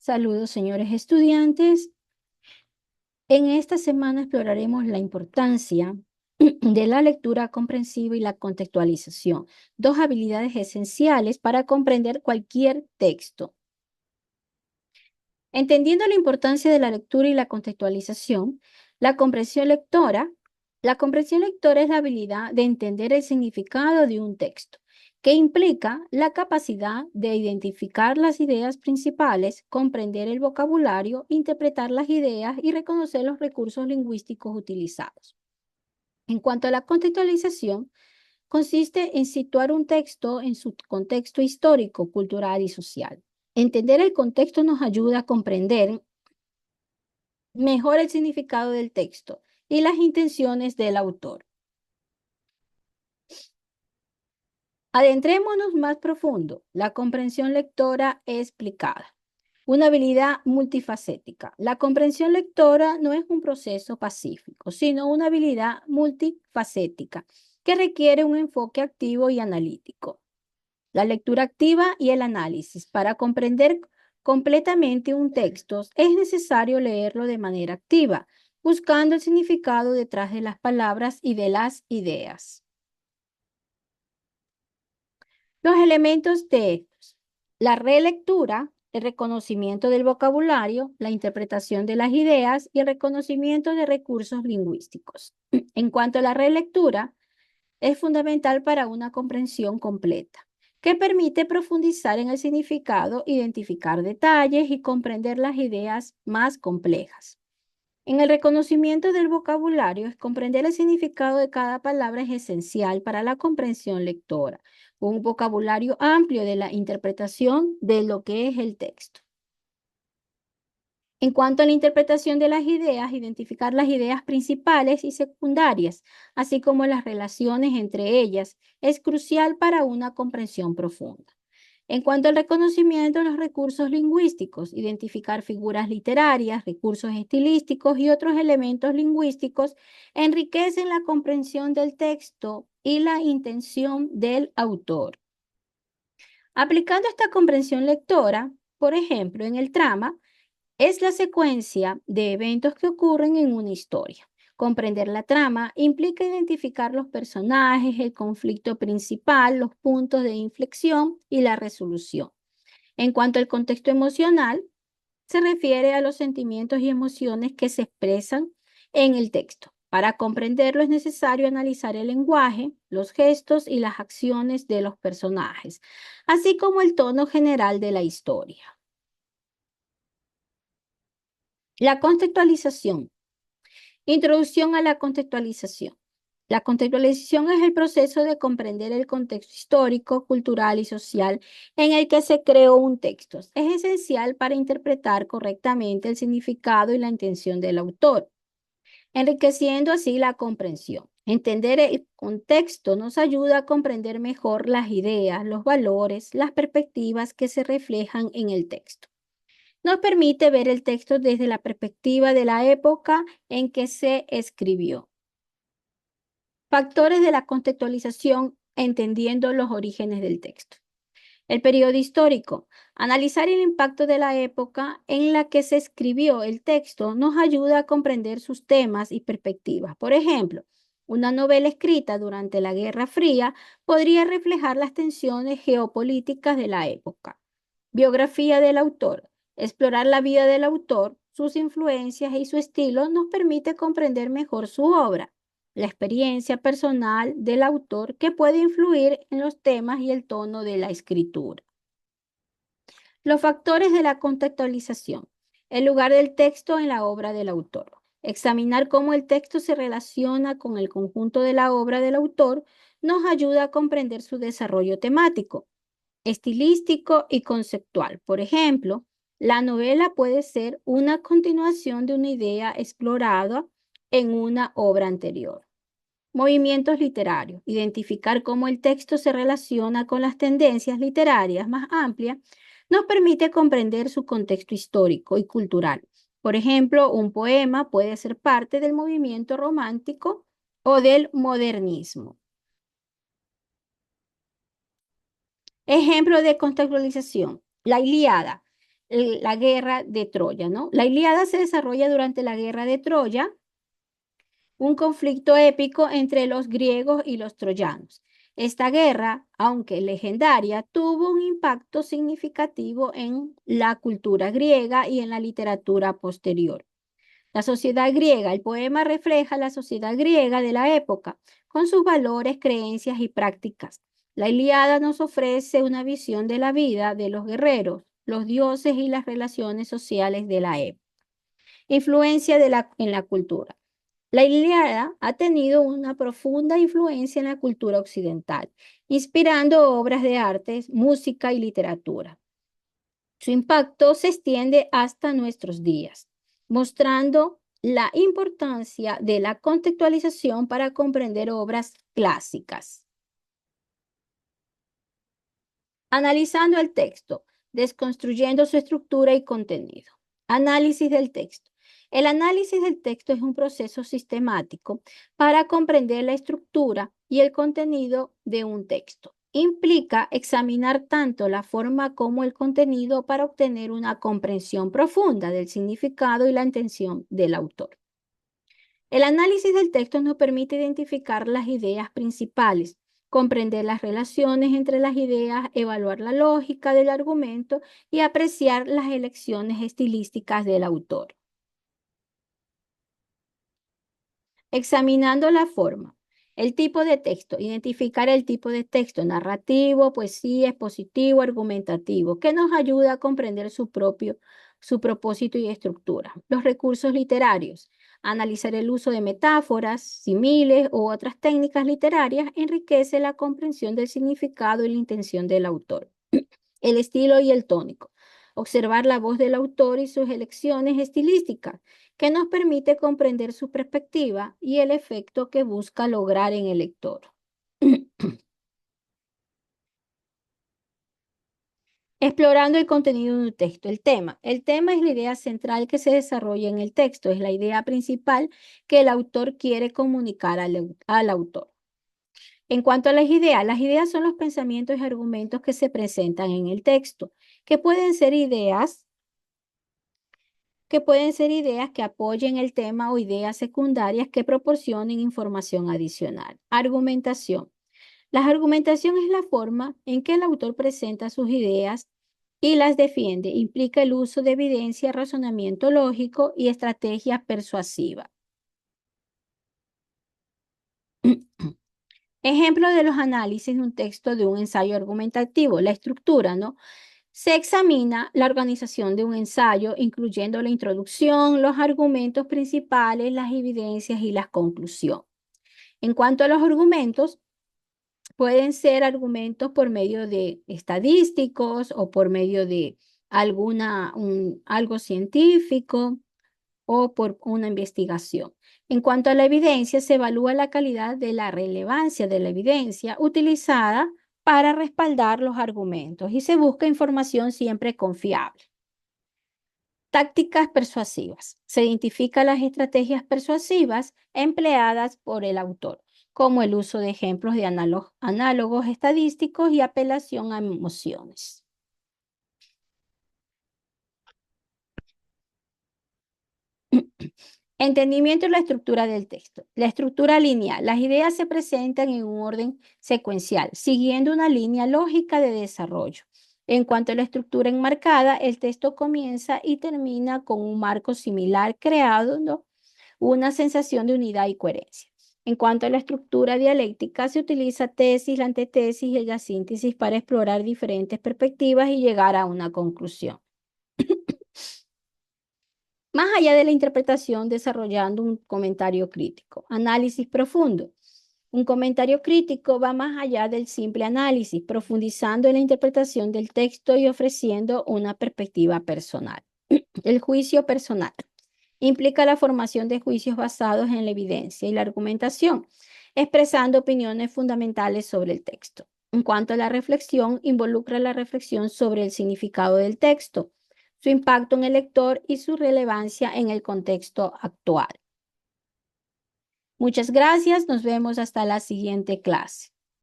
Saludos, señores estudiantes. En esta semana exploraremos la importancia de la lectura comprensiva y la contextualización, dos habilidades esenciales para comprender cualquier texto. Entendiendo la importancia de la lectura y la contextualización, la comprensión lectora, la comprensión lectora es la habilidad de entender el significado de un texto, que implica la capacidad de identificar las ideas principales, comprender el vocabulario, interpretar las ideas y reconocer los recursos lingüísticos utilizados. En cuanto a la contextualización, consiste en situar un texto en su contexto histórico, cultural y social. Entender el contexto nos ayuda a comprender mejor el significado del texto y las intenciones del autor. Adentrémonos más profundo. La comprensión lectora explicada. Una habilidad multifacética. La comprensión lectora no es un proceso pacífico, sino una habilidad multifacética que requiere un enfoque activo y analítico. La lectura activa y el análisis. Para comprender completamente un texto es necesario leerlo de manera activa, buscando el significado detrás de las palabras y de las ideas. Los elementos de estos: la relectura, el reconocimiento del vocabulario, la interpretación de las ideas y el reconocimiento de recursos lingüísticos. En cuanto a la relectura, es fundamental para una comprensión completa, que permite profundizar en el significado, identificar detalles y comprender las ideas más complejas. En el reconocimiento del vocabulario, es comprender el significado de cada palabra es esencial para la comprensión lectora, un vocabulario amplio de la interpretación de lo que es el texto. En cuanto a la interpretación de las ideas, identificar las ideas principales y secundarias, así como las relaciones entre ellas, es crucial para una comprensión profunda. En cuanto al reconocimiento de los recursos lingüísticos, identificar figuras literarias, recursos estilísticos y otros elementos lingüísticos enriquecen la comprensión del texto y la intención del autor. Aplicando esta comprensión lectora, por ejemplo, en el trama, es la secuencia de eventos que ocurren en una historia. Comprender la trama implica identificar los personajes, el conflicto principal, los puntos de inflexión y la resolución. En cuanto al contexto emocional, se refiere a los sentimientos y emociones que se expresan en el texto. Para comprenderlo es necesario analizar el lenguaje, los gestos y las acciones de los personajes, así como el tono general de la historia. La contextualización. Introducción a la contextualización. La contextualización es el proceso de comprender el contexto histórico, cultural y social en el que se creó un texto. Es esencial para interpretar correctamente el significado y la intención del autor, enriqueciendo así la comprensión. Entender el contexto nos ayuda a comprender mejor las ideas, los valores, las perspectivas que se reflejan en el texto. Nos permite ver el texto desde la perspectiva de la época en que se escribió. Factores de la contextualización, entendiendo los orígenes del texto. El periodo histórico. Analizar el impacto de la época en la que se escribió el texto nos ayuda a comprender sus temas y perspectivas. Por ejemplo, una novela escrita durante la Guerra Fría podría reflejar las tensiones geopolíticas de la época. Biografía del autor. Explorar la vida del autor, sus influencias y su estilo nos permite comprender mejor su obra, la experiencia personal del autor que puede influir en los temas y el tono de la escritura. Los factores de la contextualización. El lugar del texto en la obra del autor. Examinar cómo el texto se relaciona con el conjunto de la obra del autor nos ayuda a comprender su desarrollo temático, estilístico y conceptual. Por ejemplo, la novela puede ser una continuación de una idea explorada en una obra anterior. Movimientos literarios. Identificar cómo el texto se relaciona con las tendencias literarias más amplias nos permite comprender su contexto histórico y cultural. Por ejemplo, un poema puede ser parte del movimiento romántico o del modernismo. Ejemplo de contextualización. La Ilíada la guerra de Troya, ¿no? La Ilíada se desarrolla durante la guerra de Troya, un conflicto épico entre los griegos y los troyanos. Esta guerra, aunque legendaria, tuvo un impacto significativo en la cultura griega y en la literatura posterior. La sociedad griega, el poema refleja la sociedad griega de la época, con sus valores, creencias y prácticas. La Ilíada nos ofrece una visión de la vida de los guerreros, los dioses y las relaciones sociales de la época. Influencia en la cultura. La Ilíada ha tenido una profunda influencia en la cultura occidental, inspirando obras de artes, música y literatura. Su impacto se extiende hasta nuestros días, mostrando la importancia de la contextualización para comprender obras clásicas. Analizando el texto, desconstruyendo su estructura y contenido. Análisis del texto. El análisis del texto es un proceso sistemático para comprender la estructura y el contenido de un texto. Implica examinar tanto la forma como el contenido para obtener una comprensión profunda del significado y la intención del autor. El análisis del texto nos permite identificar las ideas principales, comprender las relaciones entre las ideas, evaluar la lógica del argumento y apreciar las elecciones estilísticas del autor. Examinando la forma. El tipo de texto. Identificar el tipo de texto narrativo, poesía, expositivo, argumentativo, que nos ayuda a comprender su propósito y estructura. Los recursos literarios. Analizar el uso de metáforas, símiles u otras técnicas literarias enriquece la comprensión del significado y la intención del autor. El estilo y el tónico. Observar la voz del autor y sus elecciones estilísticas, que nos permite comprender su perspectiva y el efecto que busca lograr en el lector. Explorando el contenido de un texto, el tema. El tema es la idea central que se desarrolla en el texto, es la idea principal que el autor quiere comunicar al autor. En cuanto a las ideas son los pensamientos y argumentos que se presentan en el texto, que pueden ser ideas que apoyen el tema o ideas secundarias que proporcionen información adicional. Argumentación. La argumentación es la forma en que el autor presenta sus ideas y las defiende. Implica el uso de evidencia, razonamiento lógico y estrategia persuasiva. Ejemplo de los análisis de un texto de un ensayo argumentativo, la estructura, ¿no? Se examina la organización de un ensayo, incluyendo la introducción, los argumentos principales, las evidencias y las conclusiones. En cuanto a los argumentos, pueden ser argumentos por medio de estadísticos o por medio de algo científico o por una investigación. En cuanto a la evidencia, se evalúa la calidad de la relevancia de la evidencia utilizada para respaldar los argumentos y se busca información siempre confiable. Tácticas persuasivas. Se identifican las estrategias persuasivas empleadas por el autor, como el uso de ejemplos de análogos estadísticos y apelación a emociones. Entendimiento de la estructura del texto. La estructura lineal. Las ideas se presentan en un orden secuencial, siguiendo una línea lógica de desarrollo. En cuanto a la estructura enmarcada, el texto comienza y termina con un marco similar, creando una sensación de unidad y coherencia. En cuanto a la estructura dialéctica, se utiliza tesis, la antítesis y la síntesis para explorar diferentes perspectivas y llegar a una conclusión. Más allá de la interpretación, desarrollando un comentario crítico. Análisis profundo. Un comentario crítico va más allá del simple análisis, profundizando en la interpretación del texto y ofreciendo una perspectiva personal. El juicio personal implica la formación de juicios basados en la evidencia y la argumentación, expresando opiniones fundamentales sobre el texto. En cuanto a la reflexión, involucra la reflexión sobre el significado del texto, su impacto en el lector y su relevancia en el contexto actual. Muchas gracias, nos vemos hasta la siguiente clase.